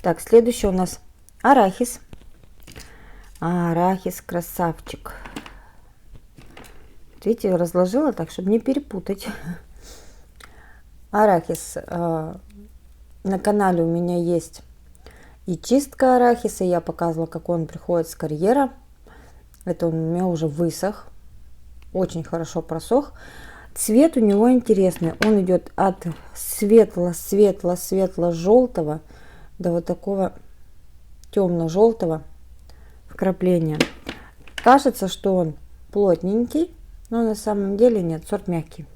Так, следующий у нас арахис. Арахис красавчик. Видите, разложила так, чтобы не перепутать. Арахис. На канале у меня есть и чистка арахиса. Я показывала, как он приходит с карьера. Это он у меня уже высох. Очень хорошо просох. Цвет у него интересный. Он идет от светло-светло-светло-желтого до вот такого темно-желтого вкрапления. Кажется, что он плотненький, но на самом деле нет, сорт мягкий.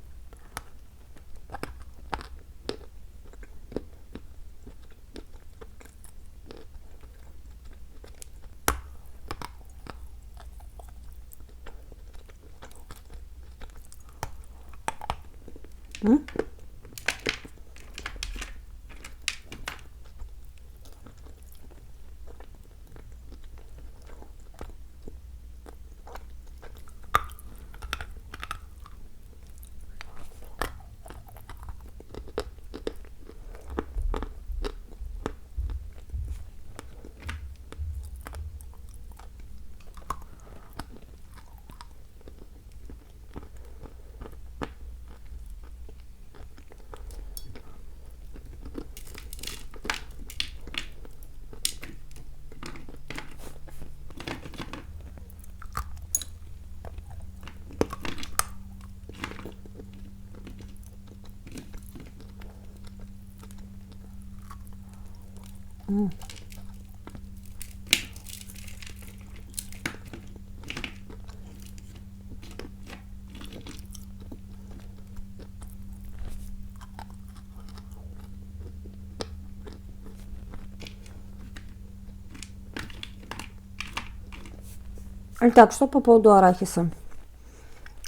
Итак, что по поводу арахиса.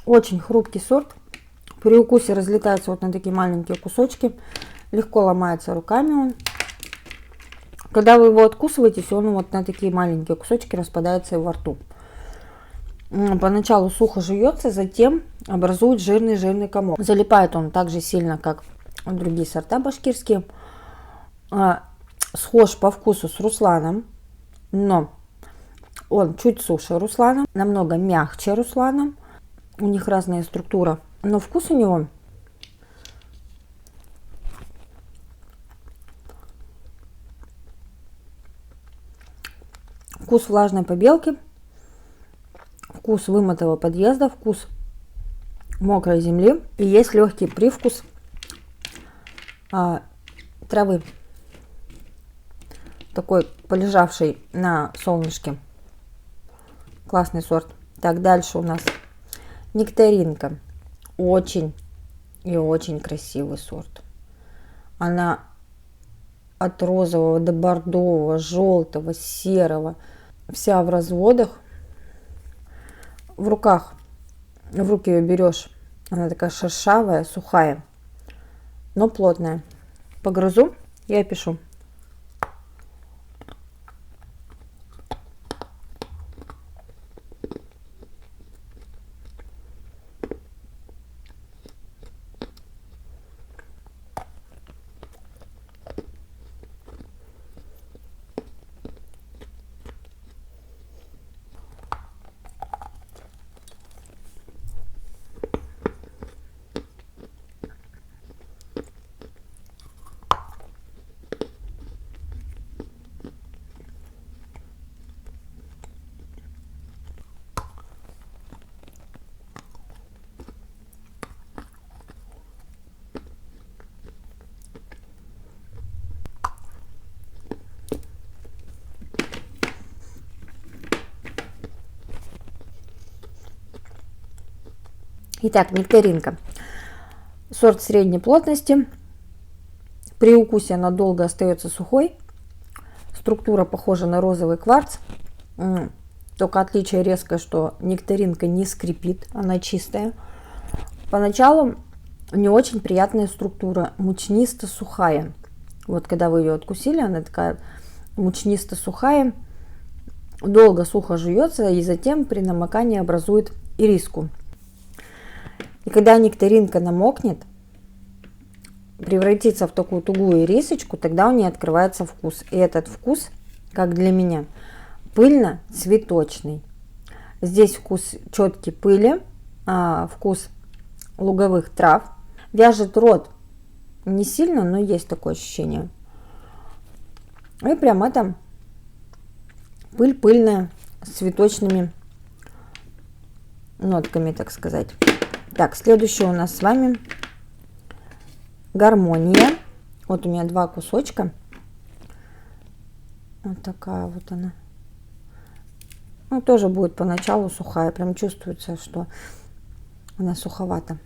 Очень хрупкий сорт. При укусе разлетается вот на такие маленькие кусочки. Легко ломается руками он. Когда вы его откусываете, он вот на такие маленькие кусочки распадается во рту. Поначалу сухо жуется, затем образует жирный комок. Залипает он так же сильно, как другие сорта башкирские. Схож по вкусу с русланом, но он чуть суше руслана, намного мягче руслана. У них разная структура, но вкус у него вкус влажной побелки, вкус вымытого подъезда, вкус мокрой земли. И есть легкий привкус травы, такой полежавший на солнышке. Классный сорт. Так, дальше у нас нектаринка. Очень и очень красивый сорт. Она от розового до бордового, желтого, серого. Вся в разводах. В руках, в руки ее берешь, она такая шершавая, сухая, но плотная. Погрызу и опишу. Итак, нектаринка. Сорт средней плотности. При укусе она долго остается сухой. Структура похожа на розовый кварц. Только отличие резкое, что нектаринка не скрипит, она чистая. Поначалу не очень приятная структура, мучнисто-сухая. Вот когда вы ее откусили, она такая мучнисто-сухая. Долго сухо жуется и затем при намокании образует ириску. И когда нектаринка намокнет, превратится в такую тугую рисочку, тогда у нее открывается вкус. И этот вкус, как для меня, пыльно-цветочный. Здесь вкус четкий пыли, вкус луговых трав. Вяжет рот не сильно, но есть такое ощущение. И прям это пыль пыльная с цветочными нотками, так сказать. Так, следующее у нас с вами гармония. Вот у меня 2 кусочка. Вот такая вот она. Ну, тоже будет поначалу сухая. Прям чувствуется, что она суховата.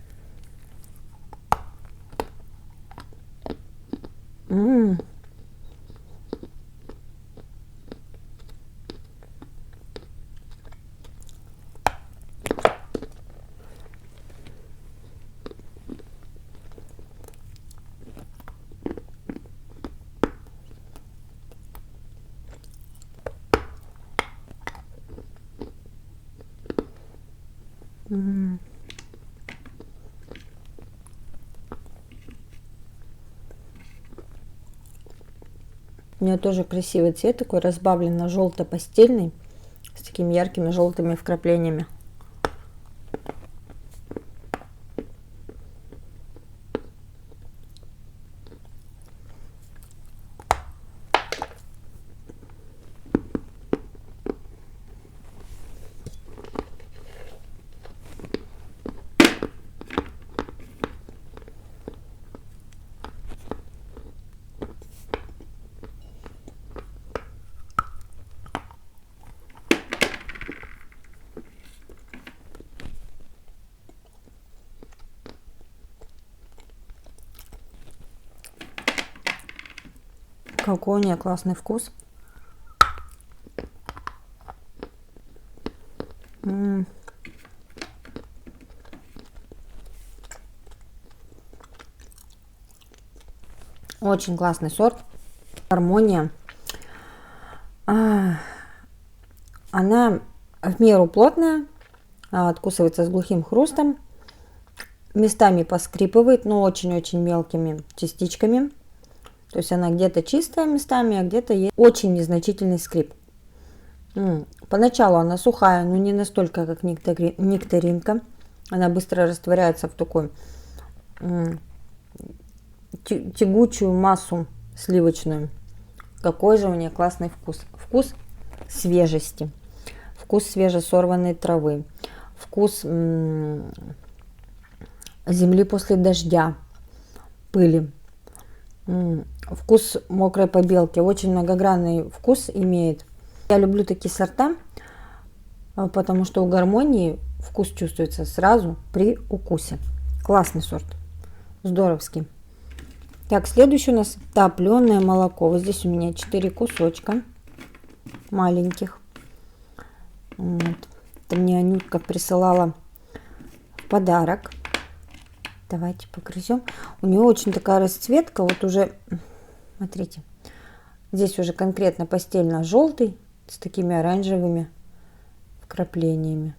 У нее тоже красивый цвет, такой разбавленно желто-постельный, с такими яркими желтыми вкраплениями. Какой у нее классный вкус. Очень классный сорт. Гармония. Она в меру плотная, откусывается с глухим хрустом. Местами поскрипывает, но очень-очень мелкими частичками. То есть она где-то чистая местами, а где-то есть очень незначительный скрип. Поначалу она сухая, но не настолько, как нектаринка. Она быстро растворяется в такой тягучую массу сливочную. Какой же у нее классный вкус. Вкус свежести. Вкус свежесорванной травы. Вкус земли после дождя, пыли. Вкус мокрой побелки. Очень многогранный вкус имеет. Я люблю такие сорта, потому что у гармонии вкус чувствуется сразу при укусе. Классный сорт. Здоровский. Так, следующий у нас топленое молоко. Вот здесь у меня 4 кусочка маленьких. Вот. Это мне Анютка присылала в подарок. Давайте погрызем. У нее очень такая расцветка. Вот уже, смотрите, здесь уже конкретно постельно-желтый с такими оранжевыми вкраплениями.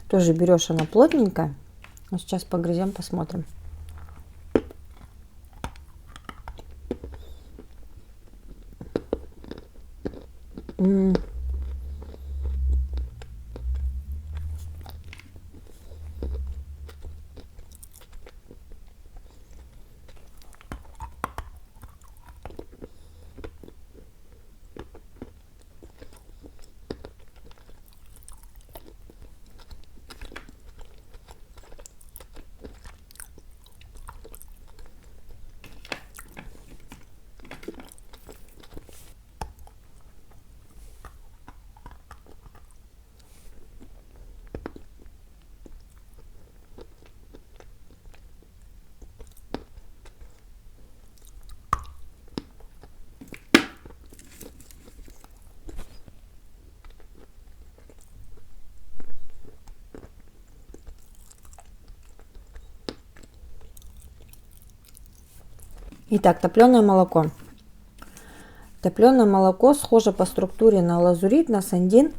Тоже берешь, она плотненькая. Но сейчас погрызем, посмотрим. Итак, топленое молоко. Топленое молоко схоже по структуре на лазурит, на сандин.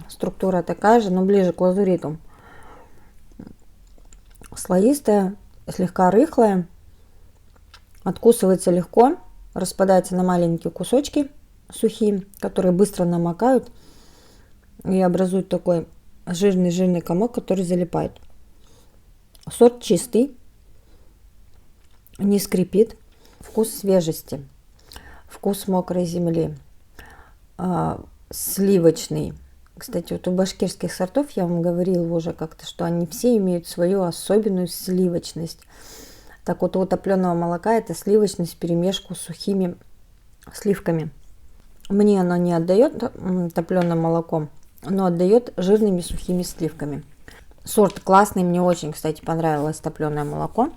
Структура такая же, но ближе к лазуриту. Слоистое, слегка рыхлое, откусывается легко, распадается на маленькие кусочки сухие, которые быстро намокают и образуют такой жирный комок, который залипает. Сорт чистый, не скрипит, вкус свежести, вкус мокрой земли, сливочный. Кстати, вот у башкирских сортов, я вам говорила уже как-то, что они все имеют свою особенную сливочность. Так вот, у топленого молока это сливочность вперемешку с сухими сливками. Мне оно не отдает топленым молоком, но отдает жирными сухими сливками. Сорт классный, мне очень, кстати, понравилось топленое молоко.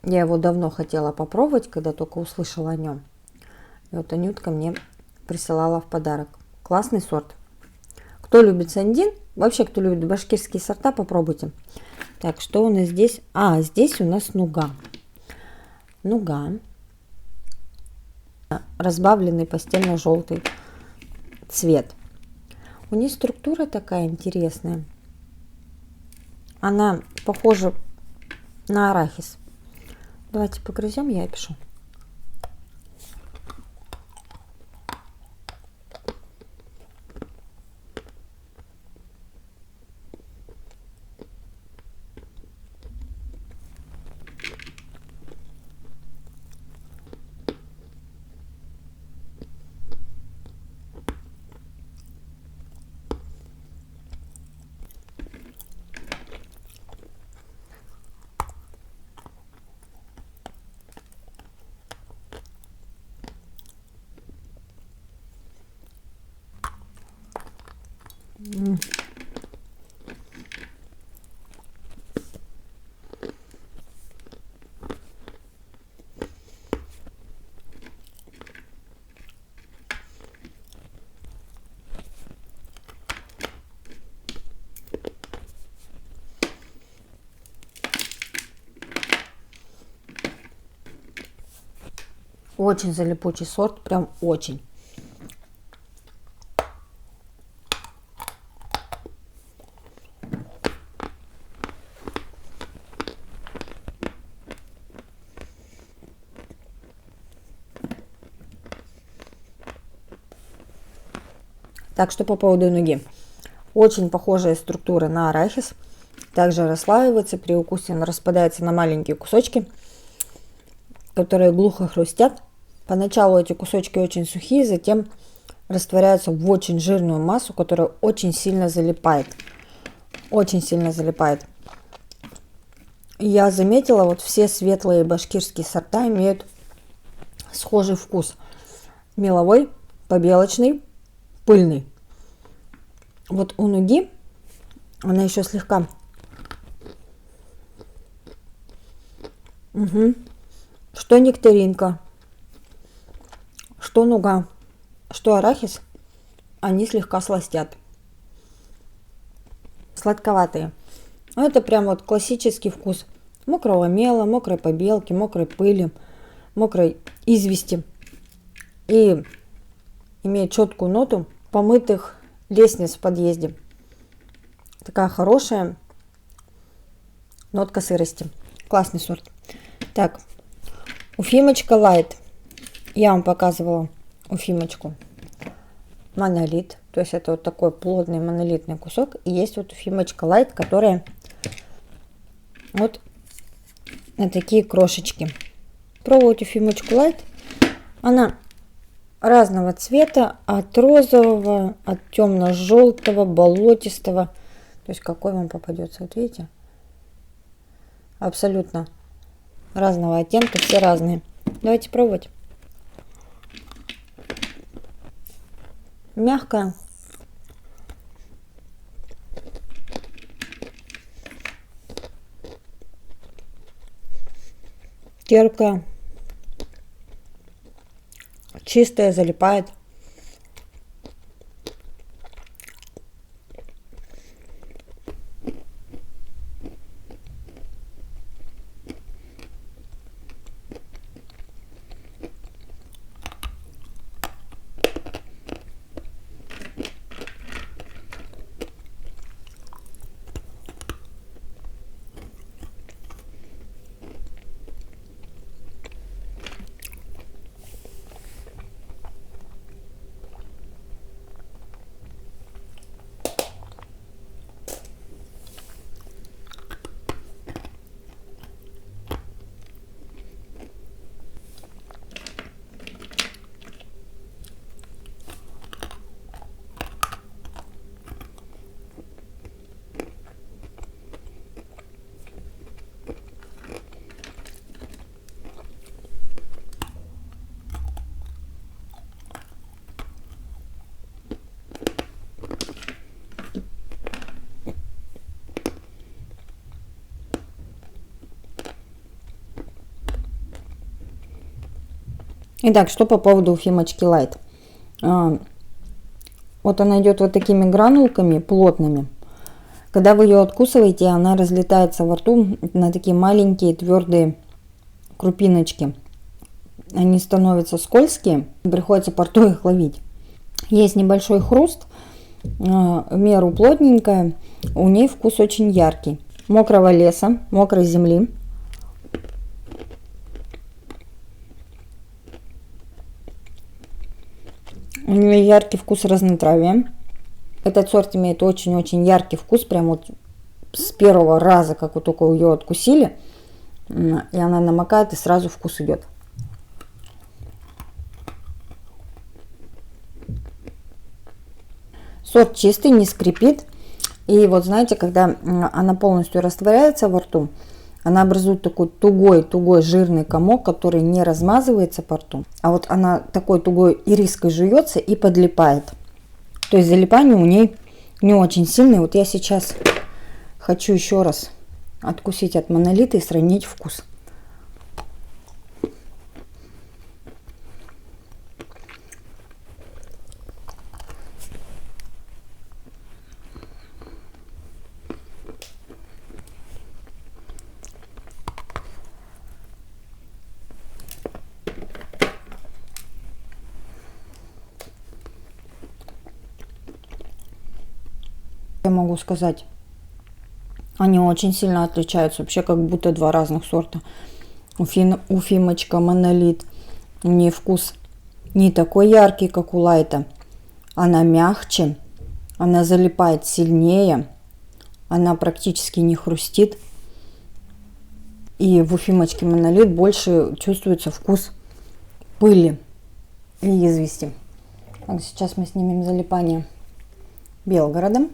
Я его давно хотела попробовать, когда только услышала о нем. И вот Анютка мне присылала в подарок. Классный сорт. Кто любит сандин, вообще кто любит башкирские сорта, попробуйте. Так, что у нас здесь? Здесь у нас нуга. Нуга. Разбавленный пастельно-желтый цвет. У нее структура такая интересная. Она похожа на арахис. Давайте погрызем, я опишу. Очень залипучий сорт, прям очень. Так что по поводу нуги. Очень похожая структура на арахис. Также расслаивается, при укусе он распадается на маленькие кусочки, которые глухо хрустят. Поначалу эти кусочки очень сухие, затем растворяются в очень жирную массу, которая очень сильно залипает. Очень сильно залипает. Я заметила, вот все светлые башкирские сорта имеют схожий вкус. Меловой, побелочный, пыльный. Вот у нуги она еще слегка... Что нектаринка, что нуга, что арахис, они слегка сластят. Сладковатые. Это прям вот классический вкус мокрого мела, мокрой побелки, мокрой пыли, мокрой извести. И имеет четкую ноту помытых лестниц в подъезде. Такая хорошая нотка сырости. Классный сорт. Так, Уфимочка Лайт. Я вам показывала Уфимочку. Монолит. То есть это вот такой плотный монолитный кусок. И есть вот Уфимочка Лайт, которая вот на такие крошечки. Пробовать Уфимочку Лайт. Она разного цвета. От розового, от темно-желтого, болотистого. То есть какой вам попадется. Вот видите? Абсолютно разного оттенка. Все разные. Давайте пробовать. Мягкая. Терпкая. Чистая, залипает. Итак, что по поводу Уфимочки Лайт. Вот она идет вот такими гранулками плотными. Когда вы ее откусываете, она разлетается во рту на такие маленькие твердые крупиночки. Они становятся скользкие, приходится по рту их ловить. Есть небольшой хруст, в меру плотненькая, у ней вкус очень яркий. Мокрого леса, мокрой земли. У нее яркий вкус разнотравья. Этот сорт имеет очень-очень яркий вкус, прям вот с первого раза, как вы только ее откусили, и она намокает, и сразу вкус идет. Сорт чистый, не скрипит. И вот знаете, когда она полностью растворяется во рту, она образует такой тугой жирный комок, который не размазывается по рту. А вот она такой тугой ириской жуется и подлипает. То есть залипание у ней не очень сильное. Вот я сейчас хочу еще раз откусить от Монолита и сравнить вкус. Я могу сказать, они очень сильно отличаются, вообще как будто два разных сорта. Уфимочка, Монолит, у нее вкус не такой яркий, как у Лайта. Она мягче, она залипает сильнее, она практически не хрустит. И в Уфимочке Монолит больше чувствуется вкус пыли и извести. Так, сейчас мы снимем залипание Белгородом.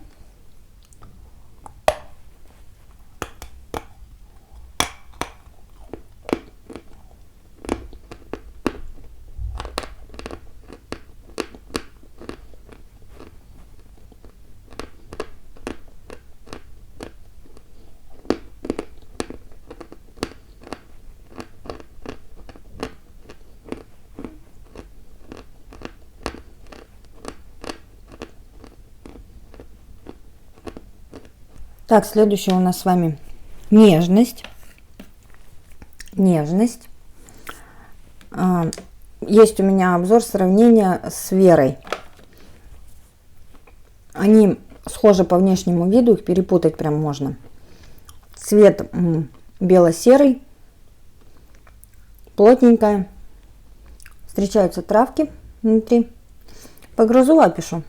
Так, следующее у нас с вами нежность. Нежность. Есть у меня обзор сравнения с Верой. Они схожи по внешнему виду, их перепутать прям можно. Цвет бело-серый, плотненькая. Встречаются травки внутри. Погрызу, опишу.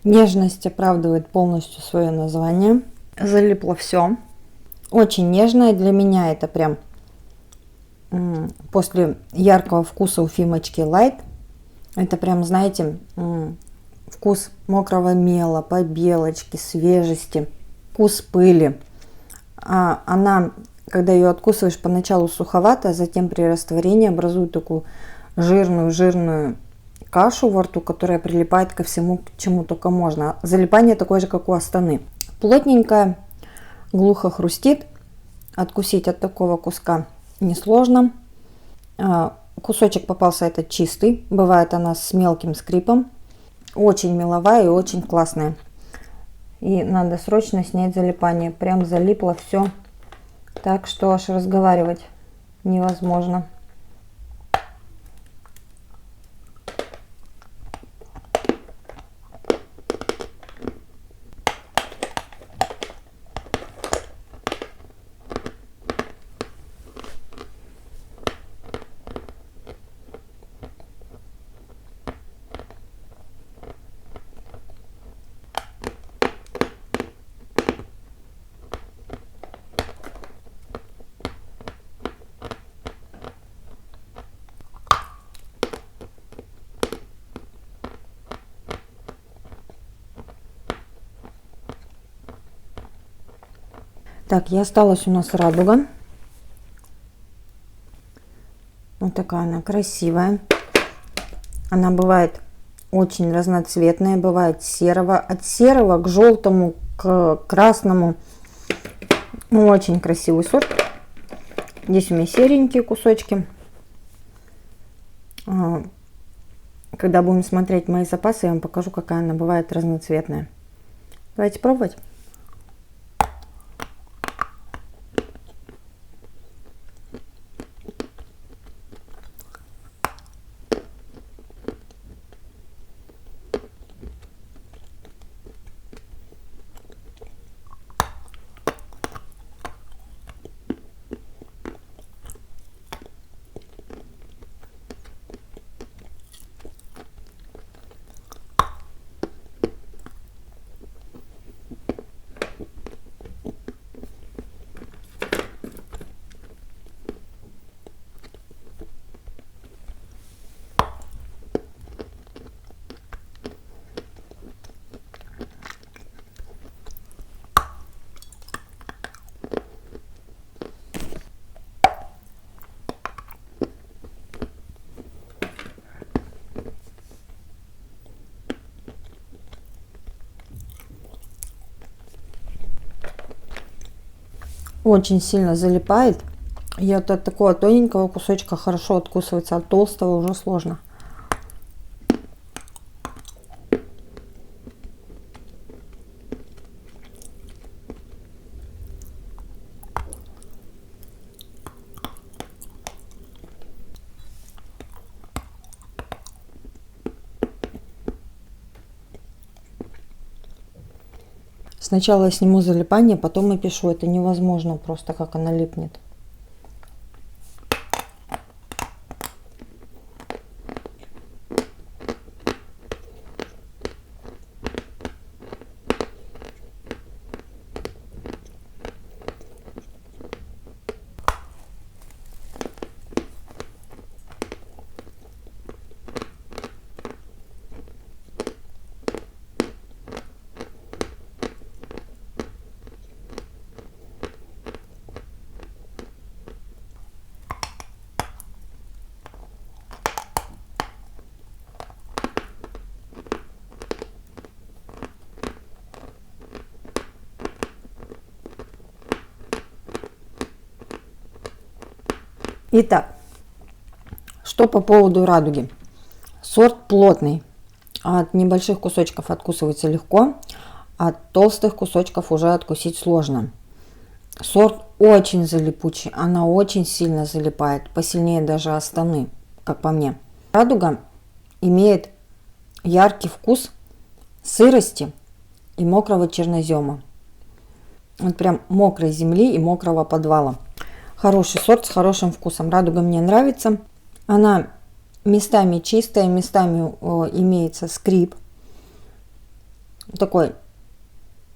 Нежность оправдывает полностью свое название. Залипло все. Очень нежное. Для меня это прям после яркого вкуса у Фимочки Light. Это прям, знаете, вкус мокрого мела, побелочки, свежести, вкус пыли. Она, когда ее откусываешь, поначалу суховато, а затем при растворении образует такую жирную кашу во рту, которая прилипает ко всему, к чему только можно. Залипание такое же, как у Астаны. Плотненькая, глухо хрустит. Откусить от такого куска несложно. Кусочек попался этот чистый. Бывает она с мелким скрипом. Очень меловая и очень классная. И надо срочно снять залипание. Прям залипло все. Так что аж разговаривать невозможно. Так, и осталась у нас радуга. Вот такая она красивая. Она бывает очень разноцветная, бывает серого, от серого к желтому, к красному. Ну, очень красивый сорт. Здесь у меня серенькие кусочки. Когда будем смотреть мои запасы, я вам покажу, какая она бывает разноцветная. Давайте пробовать. Очень сильно залипает. И вот от такого тоненького кусочка хорошо откусывается, от толстого уже сложно. Сначала я сниму залипание, потом напишу. Это невозможно просто, как она липнет. Итак, что по поводу радуги. Сорт плотный. От небольших кусочков откусывается легко, от толстых кусочков уже откусить сложно. Сорт очень залипучий, она очень сильно залипает, посильнее даже Астаны, как по мне. Радуга имеет яркий вкус сырости и мокрого чернозема. Вот прям мокрой земли и мокрого подвала. Хороший сорт с хорошим вкусом. Радуга мне нравится. Она местами чистая, местами имеется скрип. Такой,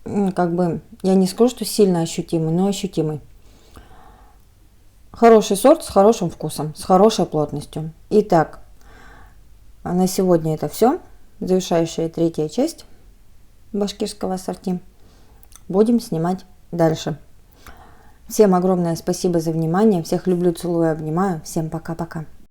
как бы, я не скажу, что сильно ощутимый, но ощутимый. Хороший сорт с хорошим вкусом, с хорошей плотностью. Итак, на сегодня это все. Завершающая третья часть башкирского ассорти. Будем снимать дальше. Всем огромное спасибо за внимание. Всех люблю, целую, обнимаю. Всем пока-пока.